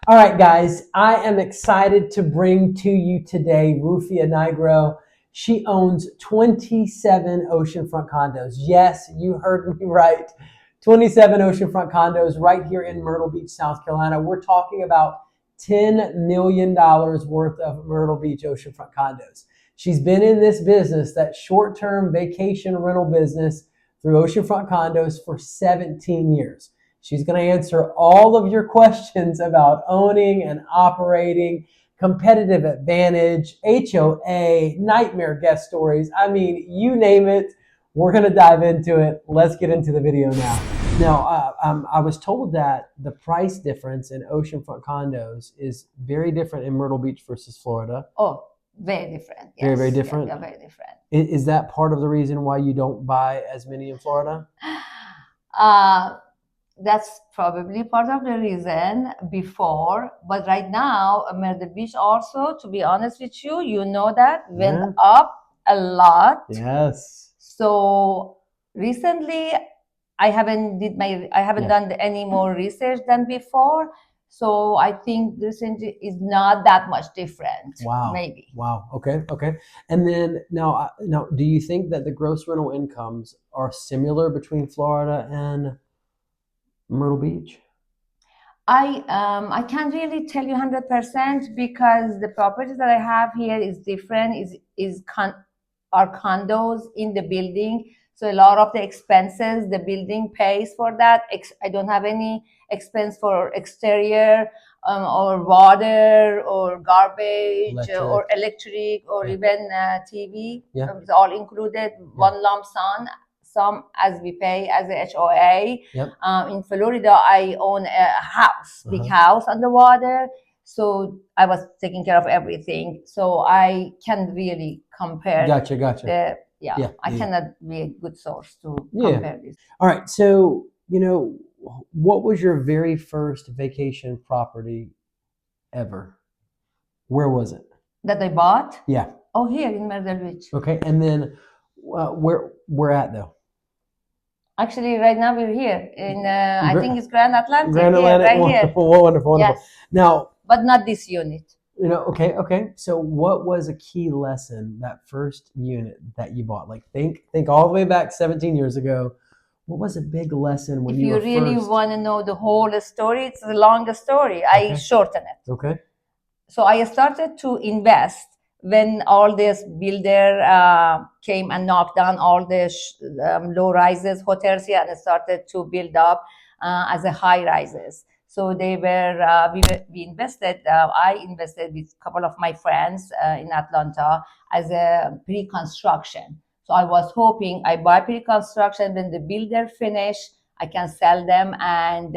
All right, guys, I am excited to bring to you today Rufia Nigro. She owns 27 oceanfront condos. Yes, you heard me right. 27 oceanfront condos right here in Myrtle Beach, South Carolina. We're talking about $10 million worth of Myrtle Beach oceanfront condos. She's been in this business, that short-term vacation rental business through oceanfront condos for 17 years. She's going to answer all of your questions about owning and operating, competitive advantage, HOA, nightmare guest stories. I mean, you name it, we're going to dive into it. Let's get into the video now. Now, I was told that the price difference in oceanfront condos is very different in Myrtle Beach versus Florida. Oh, very different. Yes. Very, very different. Yeah, very different. Is that part of the reason why you don't buy as many in Florida? That's probably part of the reason before, but right now, Myrtle Beach also, to be honest with you, you know that went up a lot. Yes. So recently, I haven't done any more research than before. So I think this is not that much different. Wow. Maybe. Wow. Okay. Okay. And then now, do you think that the gross rental incomes are similar between Florida and Myrtle Beach? I can't really tell you 100% because the properties that I have here is different. Are condos in the building, so a lot of the expenses the building pays for that. I don't have any expense for exterior or water or garbage or electric or even TV. Yeah. It's all included, one lump sum as we pay as a HOA. Yep. In Florida, I own a house, big house on the water. So I was taking care of everything. So I can't really compare. Gotcha. I cannot be a good source to compare this. All right. So, what was your very first vacation property ever? Where was it? That I bought? Yeah. Oh, here in Myrtle Beach. Okay. And then where at though? Actually, right now we're here in, I think it's Grand Atlantic. Grand Atlantic, right wonderful, here. Wonderful. Yes. Now, but not this unit. Okay. So what was a key lesson that first unit that you bought? Like think all the way back 17 years ago. What was a big lesson when you were first? If you really want to know the whole story, it's a longer story. Okay. I shorten it. Okay. So I started to invest when all this builder came and knocked down all the low rises hotels here and started to build up as a high rises. So they were, we invested, I invested with a couple of my friends in Atlanta as a pre-construction. So I was hoping I buy pre-construction, when the builder finish, I can sell them and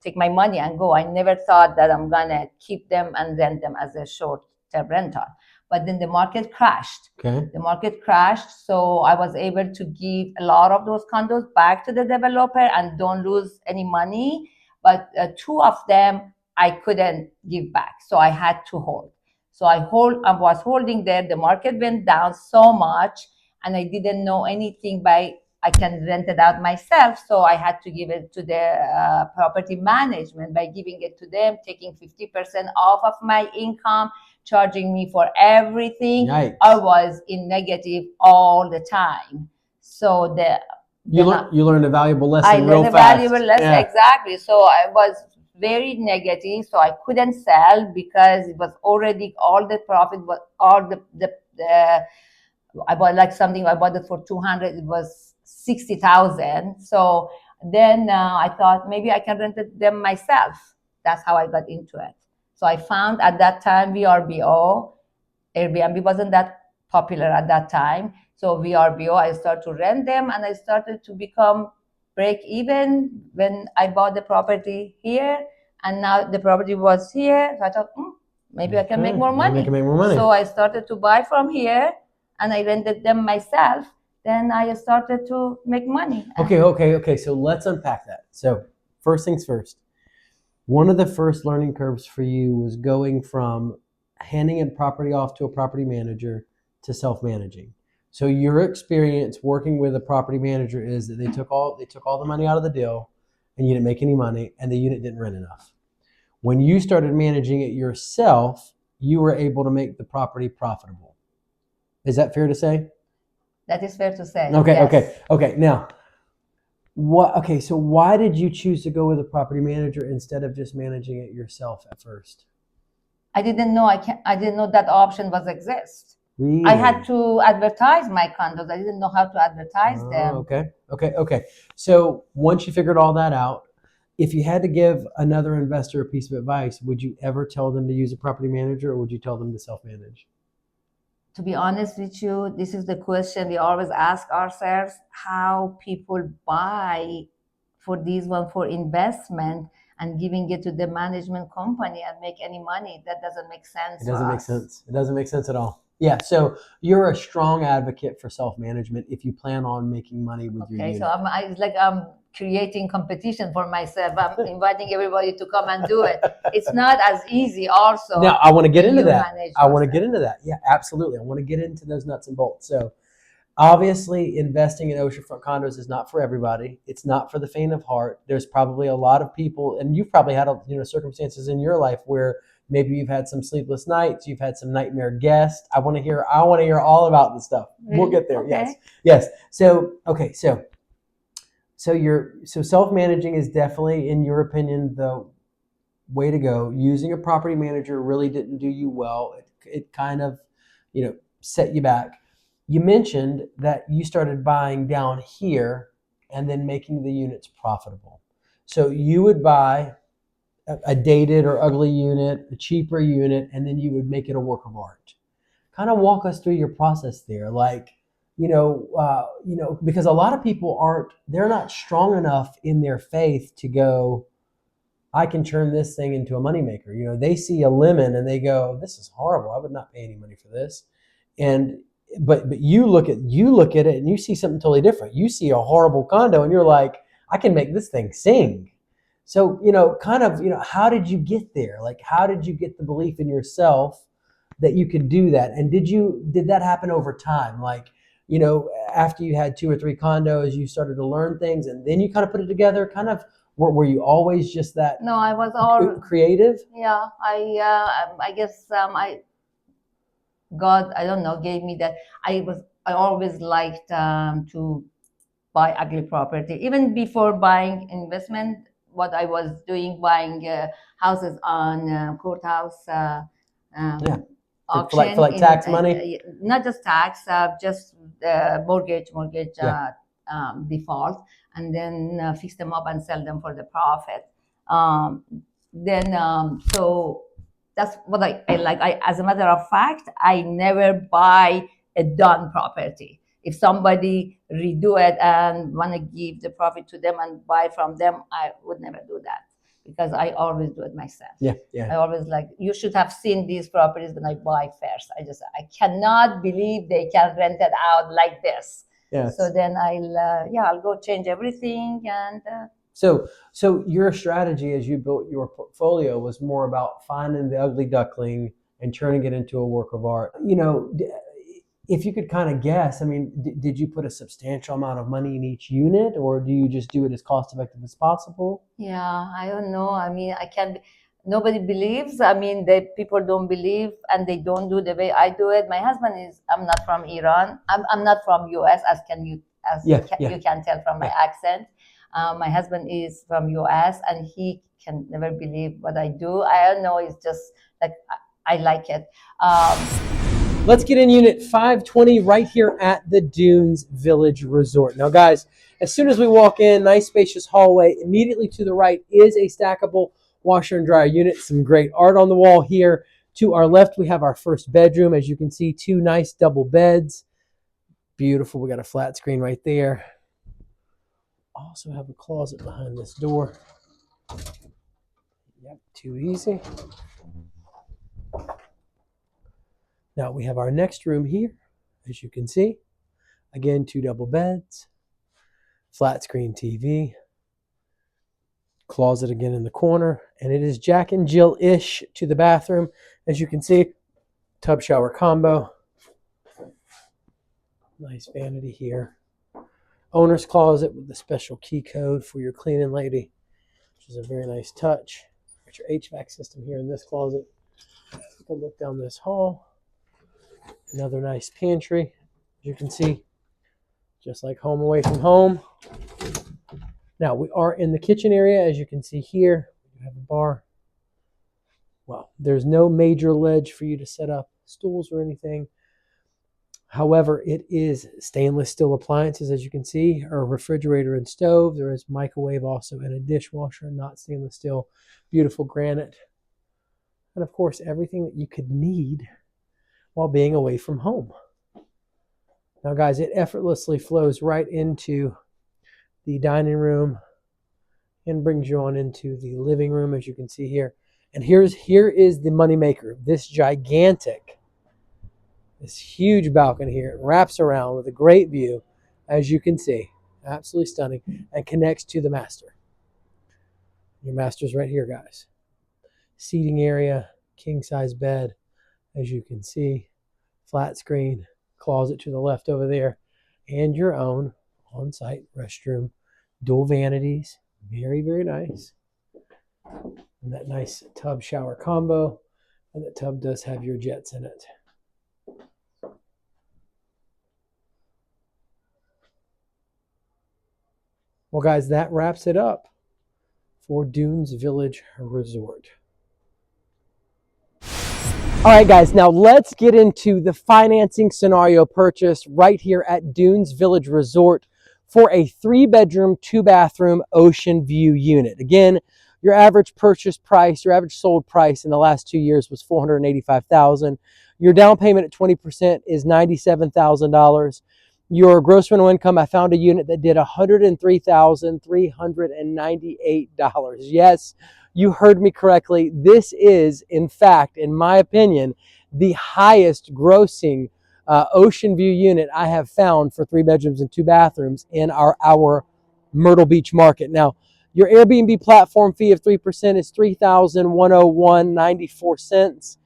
take my money and go. I never thought that I'm gonna keep them and rent them as a short-term rental. But then the market crashed. Okay. The market crashed, so I was able to give a lot of those condos back to the developer and don't lose any money. But two of them I couldn't give back, so I had to hold. So I was holding there. The market went down so much, and I didn't know anything I can rent it out myself. So I had to give it to the property management by giving it to them, taking 50% off of my income, charging me for everything. Yikes. I was in negative all the time. So you learned a valuable lesson. I learned a valuable lesson, exactly. So I was very negative. So I couldn't sell because it was already all the profit was all I bought I bought it for 200. It was 60,000. So then I thought maybe I can rent them myself. That's how I got into it. So I found at that time VRBO. Airbnb wasn't that popular at that time. So VRBO, I started to rent them, and I started to become break even when I bought the property here, and now the property was here. So I thought, maybe I can make more money. Maybe I can make more money. So I started to buy from here, and I rented them myself. Then I started to make money. Okay. So let's unpack that. So first things first. One of the first learning curves for you was going from handing a property off to a property manager to self-managing. So your experience working with a property manager is that they took all the money out of the deal, and you didn't make any money, and the unit didn't rent enough. When you started managing it yourself, you were able to make the property profitable. Is that fair to say? That is fair to say. Okay, Yes. okay. Now, so why did you choose to go with a property manager instead of just managing it yourself at first? I didn't know I didn't know that option was exist. Really? I had to advertise my condos. I didn't know how to advertise them. Okay. So once you figured all that out, if you had to give another investor a piece of advice, would you ever tell them to use a property manager, or would you tell them to self-manage? To be honest with you, this is the question we always ask ourselves: how people buy for these one for investment and giving it to the management company and make any money. That doesn't make sense. It doesn't make sense. It doesn't make sense at all. Yeah, so you're a strong advocate for self-management if you plan on making money with your unit. So it's like I'm creating competition for myself. I'm inviting everybody to come and do it. It's not as easy also. Now, I want to get into that. I want to get into that. Yeah, absolutely. I want to get into those nuts and bolts. So obviously, investing in oceanfront condos is not for everybody. It's not for the faint of heart. There's probably a lot of people, and you've probably had circumstances in your life where maybe you've had some sleepless nights, you've had some nightmare guests. I want to hear all about this stuff. Really? We'll get there. Okay. Yes. So self-managing is definitely, in your opinion, the way to go. Using a property manager really didn't do you well. It kind of, set you back. You mentioned that you started buying down here and then making the units profitable. So you would buy a dated or ugly unit, a cheaper unit, and then you would make it a work of art. Kind of walk us through your process there. Because a lot of people they're not strong enough in their faith to go, I can turn this thing into a moneymaker. They see a lemon and they go, this is horrible. I would not pay any money for this. But you look at it and you see something totally different. You see a horrible condo and you're like, I can make this thing sing. So, how did you get there? Like, how did you get the belief in yourself that you could do that? And did that happen over time? Like, after you had 2 or 3 condos, you started to learn things and then you kind of put it together. Were you always just that? No, I was all creative. Yeah, I guess God, I don't know, gave me that. I always liked to buy ugly property. Even before buying investment, what I was doing, buying houses on courthouse auction. For tax money? Not just tax, just mortgage default, and then fix them up and sell them for the profit. So that's what I like. As a matter of fact, I never buy a done property. If somebody redo it and want to give the profit to them and buy from them, I would never do that because I always do it myself. Yeah. I always you should have seen these properties when I buy first. I cannot believe they can rent it out like this. Yes. So then I'll go change everything and. So your strategy as you built your portfolio was more about finding the ugly duckling and turning it into a work of art. If you could kind of guess, did you put a substantial amount of money in each unit, or do you just do it as cost effective as possible? Yeah, I don't know. I can't. Nobody believes. People don't believe, and they don't do the way I do it. My husband I'm not from Iran. I'm not from US, you can tell from my accent. My husband is from US, and he can never believe what I do. I don't know. It's just like I like it. Let's get in unit 520 right here at the Dunes Village Resort. Now, guys, as soon as we walk in, nice spacious hallway. Immediately to the right is a stackable washer and dryer unit. Some great art on the wall here. To our left, we have our first bedroom. As you can see, 2 nice double beds. Beautiful. We got a flat screen right there. Also have a closet behind this door. Yep, too easy. Now we have our next room here, as you can see. Again, 2 double beds, flat screen TV, closet again in the corner, and it is Jack and Jill-ish to the bathroom. As you can see, tub shower combo. Nice vanity here. Owner's closet with the special key code for your cleaning lady, which is a very nice touch. got your HVAC system here in this closet. You can look down this hall. Another nice pantry, as you can see, just like home away from home. Now we are in the kitchen area, as you can see here. We have a bar. Well, there's no major ledge for you to set up stools or anything. However, it is stainless steel appliances, as you can see, a refrigerator and stove. There is microwave also and a dishwasher, not stainless steel, beautiful granite. And of course, everything that you could need while being away from home. Now, guys, it effortlessly flows right into the dining room and brings you on into the living room, as you can see here. And here is the moneymaker. This huge balcony here. It wraps around with a great view, as you can see. Absolutely stunning. And connects to the master. Your master's right here, guys. Seating area, king-size bed, as you can see. Flat screen, closet to the left over there. And your own on-site restroom. Dual vanities. Very, very nice. And that nice tub shower combo. And the tub does have your jets in it. Well, guys, that wraps it up for Dunes Village Resort. All right, guys, now let's get into the financing scenario purchase right here at Dunes Village Resort for a 3-bedroom, 2-bathroom ocean view unit. Again, your average purchase price, your average sold price in the last 2 years was $485,000. Your down payment at 20% is $97,000. Your gross rental income, I found a unit that did $103,398. Yes, you heard me correctly. This is, in fact, in my opinion, the highest grossing ocean view unit I have found for 3 bedrooms and 2 bathrooms in our Myrtle Beach market. Now, your Airbnb platform fee of 3% is $3,101.94.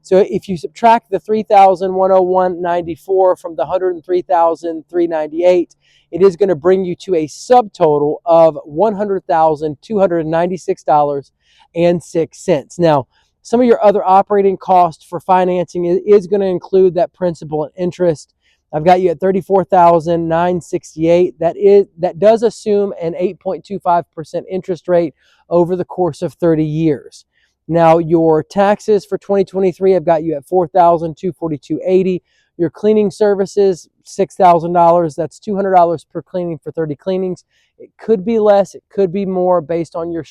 So if you subtract the $3,101.94 from the $103,398, it is going to bring you to a subtotal of $100,296.06. Now, some of your other operating costs for financing is going to include that principal and interest. I've got you at $34,968. That does assume an 8.25% interest rate over the course of 30 years. Now, your taxes for 2023, I've got you at $4,242.80. Your cleaning services, $6,000. That's $200 per cleaning for 30 cleanings. It could be less, it could be more based on your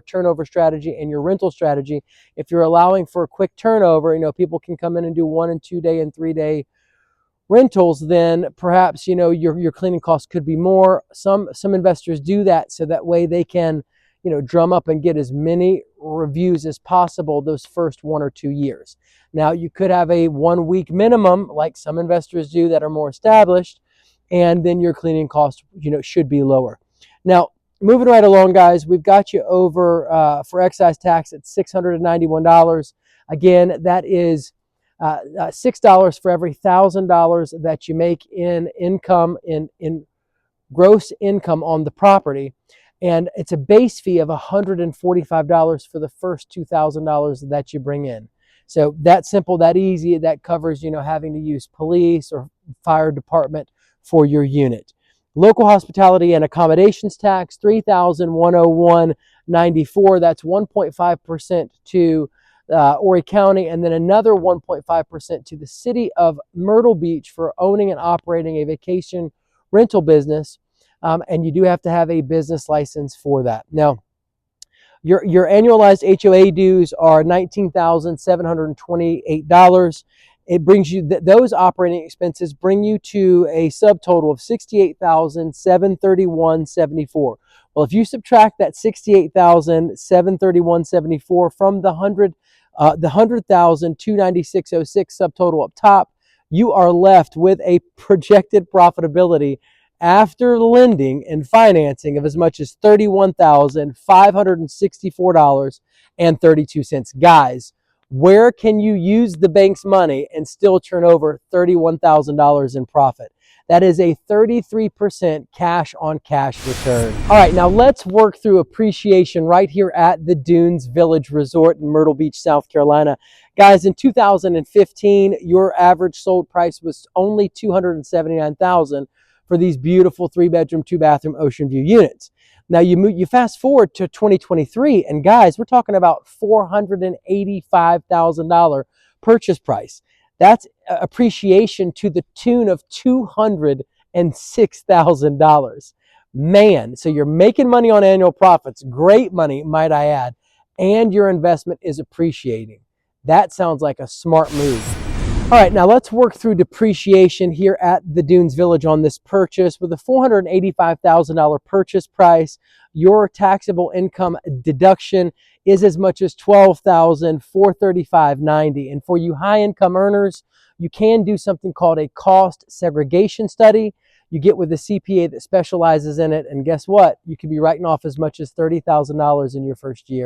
turnover strategy and your rental strategy. If you're allowing for a quick turnover, people can come in and do 1 and 2 day and 3 day rentals, then perhaps your cleaning costs could be more. Some investors do that so that way they can drum up and get as many reviews as possible those first 1 or 2 years. Now, you could have a 1 week minimum, like some investors do that are more established, and then your cleaning cost, should be lower. Now, moving right along, guys, we've got you over for excise tax at $691. Again, that is $6 for every $1,000 that you make in income, in gross income on the property. And it's a base fee of $145 for the first $2,000 that you bring in. So that simple, that easy, that covers, having to use police or fire department for your unit. Local hospitality and accommodations tax, $3,101.94. That's 1.5% to Horry County, and then another 1.5% to the city of Myrtle Beach for owning and operating a vacation rental business. And you do have to have a business license for that. Now, your annualized HOA dues are $19,728. It brings you, those operating expenses bring you to a subtotal of $68,731.74. Well, if you subtract that $68,731.74 from the $100,296.06 subtotal up top, you are left with a projected profitability after lending and financing of as much as $31,564.32. Guys, where can you use the bank's money and still turn over $31,000 in profit? That is a 33% cash on cash return. All right, now let's work through appreciation right here at the Dunes Village Resort in Myrtle Beach, South Carolina. Guys, in 2015, your average sold price was only $279,000 for these beautiful 3-bedroom, 2-bathroom ocean view units. Now you fast forward to 2023, and guys, we're talking about $485,000 purchase price. That's appreciation to the tune of $206,000. Man, so you're making money on annual profits, great money, might I add, and your investment is appreciating. That sounds like a smart move. All right, now let's work through depreciation here at the Dunes Village on this purchase. With a $485,000 purchase price, your taxable income deduction is as much as $12,435.90. And for you high-income earners, you can do something called a cost segregation study. You get with a CPA that specializes in it, and guess what? You could be writing off as much as $30,000 in your first year.